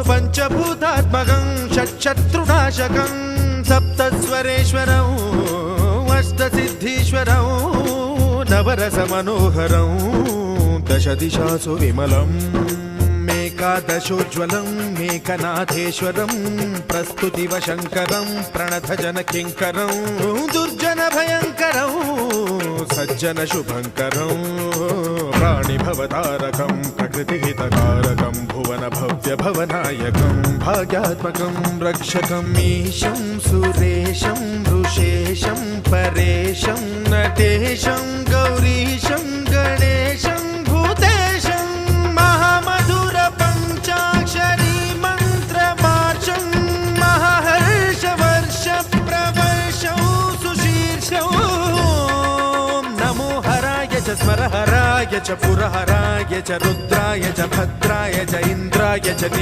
పంచభూతాత్మకం షట్శత్రునాశకం సప్తస్వరేశ్వరం అష్టసిద్ధీశ్వరం నవరసమనోహరం దశ దిశాసు విమలం మేకాదశోజ్వలం మేకనాథేశ్వరం ప్రస్తుతివ శంకరం ప్రణతజన కింకరం దుర్జన భయంకరం సజ్జన శుభంకరం ప్రాణిభవతారకం ప్రకృతిహితకారకం భువన భవ్య భవనాయకం భాగ్యాత్మకం రక్షకం ఈశం సురేశం ఋషేశం పరేశం నటేశం గౌరీశం గణేశం భూతేశం మహామధుర పంచాక్షరీ మంత్రమార్షం మహాహర్ష వర్ష ప్రవర్షం సుశీర్షం నమో హరాయ చ స్మరహరాయ చ పురహరాయ చ రుద్రాయ చ భద్రాయ చ ఇంద్రాయ చ